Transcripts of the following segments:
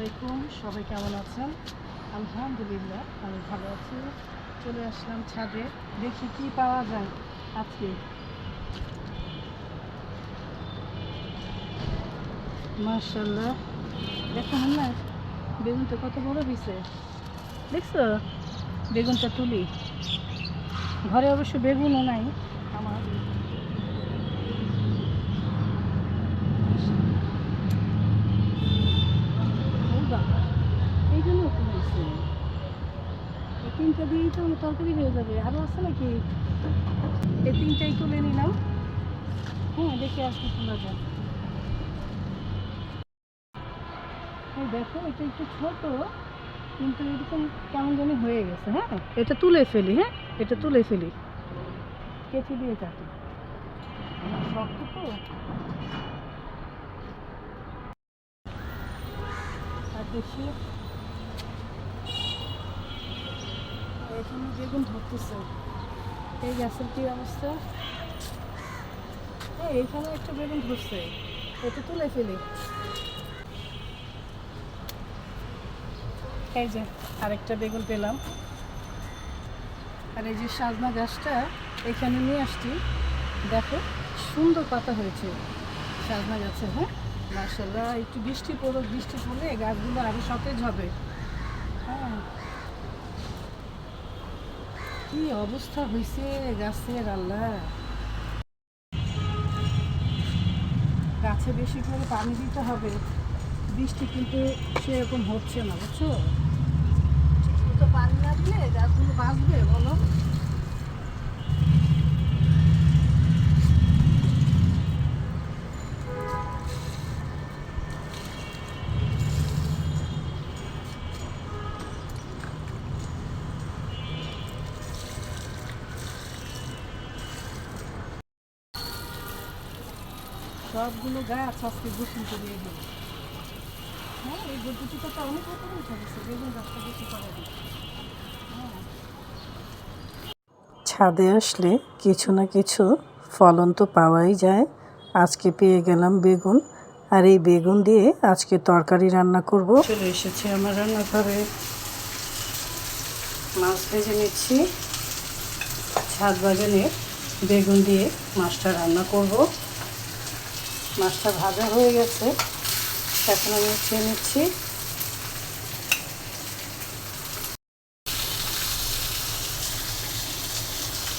আলাইকুম, সবাই কেমন আছেন? আলহামদুলিল্লাহ আমি ভালো আছি। চলে আসলাম ছাদে, দেখি কি পাওয়া যায় আজকে। মাশাআল্লাহ, দেখুন না বেগুনটা কত বড় হয়েছে, দেখছো? বেগুনটা তুলি, ঘরে অবশ্য বেগুনও নাই আমার। ও বাবা, এই জন্য তুলেছে। এই তিনটা দিয়েই তো আমার তরকারি হয়ে যাবে, আরও আছে নাকি? এই তিনটাই তুলে নিলাম। হ্যাঁ, দেখে আসতে তোলা যায়। এই দেখো, এটা একটু ছোট, কিন্তু এরকম কেমন জানি হয়ে গেছে। হ্যাঁ, এটা তুলে ফেলি। হ্যাঁ, এটা তুলে ফেলি, কেটে দিয়ে কাটি। শক্ত তো, আর বেশি এখানে বেগুন ধরতেছে। এই গাছের কি অবস্থা? এইখানে একটা বেগুন ধরছে, এটা তুলে ফেলি। এই যে আরেকটা বেগুন পেলাম। আর এই যে সাজনা গাছটা এখানে নিয়ে আসছি, দেখো সুন্দর পাতা হয়েছে সাজনা গাছে। হ্যাঁ, মাশাআল্লাহ, একটু বৃষ্টি পড়লে গাছগুলো আরো সতেজ হবে। হ্যাঁ, কি অবস্থা হয়েছে গাছের, আল্লাহ! গাছে বেশি করে পানি দিতে হবে, বৃষ্টি কিন্তু সেরকম হচ্ছে না, বুঝছো? ঠিকমতো পানি না দিলে গাছগুলো বাঁচবে বলো? সবগুলো গাছ আজকে গোসল করিয়ে দেবে। হ্যাঁ, এই পদ্ধতিটা তো অনেক রকম উঠে গেছে, বেগুন গাছটা বেশি করে দিই। হ্যাঁ, ছাদে আসলে কিছু না কিছু ফলন তো পাওয়াই যায়। আজকে পেয়ে গেলাম বেগুন, আর এই বেগুন দিয়ে আজকে তরকারি রান্না করব। চলে এসেছি আমার রান্নাঘরে, মাছ ভেজে নিচ্ছি। ছাদ বাগানে বেগুন দিয়ে মাছটা রান্না করব। মাছটা ভাজা হয়ে গেছে, এখন আমি উঠিয়ে নিচ্ছি।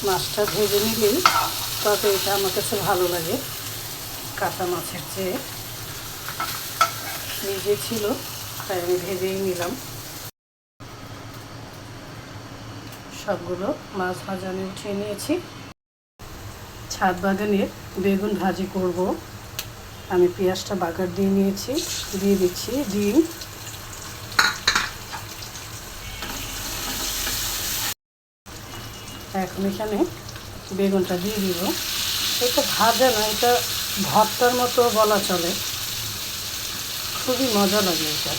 মাছটা ভেজে নিলেই তরকারিটা আমার কাছে ভালো লাগে কাঁচা মাছের চেয়ে। নিজে ছিল তাই আমি ভেজেই নিলাম। সবগুলো মাছ ভাজা আমি উঠিয়ে নিয়েছি। ছাদ বাগানের বেগুন ভাজি করব। আমি পেঁয়াজটা বাগার দিয়ে নিয়েছি, দিয়ে দিচ্ছি ডিম। এখন এখানে বেগুনটা দিয়ে দিব। এটা ভাজা না, এটা ভর্তার মতো বলা চলে, খুবই মজা লাগে এটা।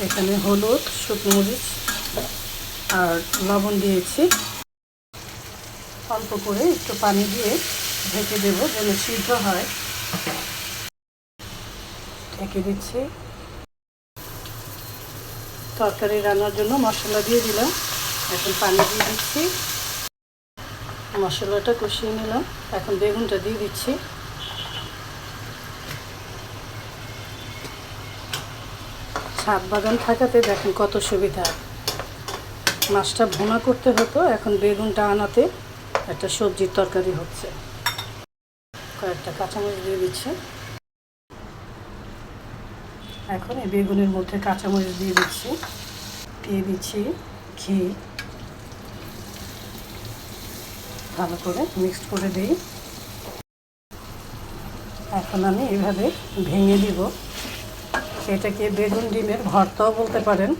এখানে হলুদ, শুকনো মরিচ আর লবণ দিয়েছি। অল্প করে একটু পানি দিয়ে ঢেকে দেব যেন সিদ্ধ হয়। ঢেকে দিচ্ছি। তরকারি রান্নার জন্য মশলা দিয়ে দিলাম, এখন পানি দিয়ে দিচ্ছি। মশলাটা কষিয়ে নিলাম, এখন বেগুনটা দিয়ে দিচ্ছি। ছাদ বাগান থাকাতে দেখেন কত সুবিধা। মাছটা ভুনা করতে হতো, এখন বেগুনটা আনাতে একটা সবজির তরকারি হচ্ছে। কয়েকটা কাঁচামরিচ দিয়ে দিচ্ছি। এখন এই বেগুনের মধ্যে কাঁচামরিচ দিয়ে দিচ্ছি, দিয়ে দিচ্ছি ঘি। ভালো করে মিক্সড করে দিই। এখন আমি এইভাবে ভেঙে দিব। এটাকে বেগুন ডিমের ভর্তাও বলতে পারেন।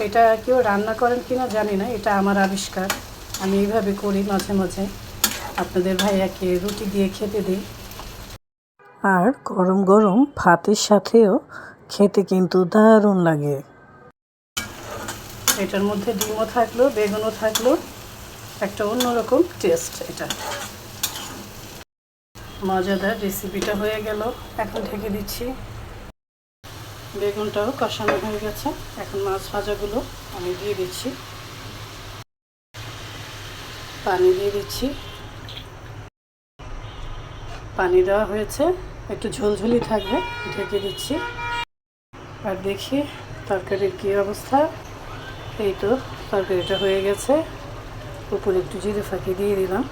এটা কেউ রান্না করেন কিনা জানি না, এটা আমার আবিষ্কার। আমি এইভাবে করি মাঝে মাঝে, আপনাদের ভাইয়াকে রুটি দিয়ে খেতে দিই। আর গরম গরম ভাতের সাথেও খেতে কিন্তু দারুণ লাগে। এটার মধ্যে ডিমও থাকলো, বেগুনও থাকলো, একটা অন্যরকম টেস্ট এটা। মজাদার রেসিপিটা হয়ে গেল। এখন ঢেকে দিচ্ছি। বেগুনটাও কষানো হয়ে গেছে। এখন মাছ ভাজাগুলো আমি দিয়ে দিচ্ছি। পানি দিয়ে দিচ্ছি। পানি দেওয়া হয়েছে, একটু ঝোলঝোলি থাকবে, ঢেকে দিচ্ছি। আর দেখি তরকারির কী অবস্থা। এই তো তরকারিটা হয়ে গেছে। উপরে একটু জিরে ফাঁকি দিয়ে দিলাম।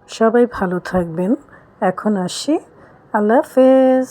সবাই ভালো থাকবেন। এখন আসি। আল্লাহ হাফেজ।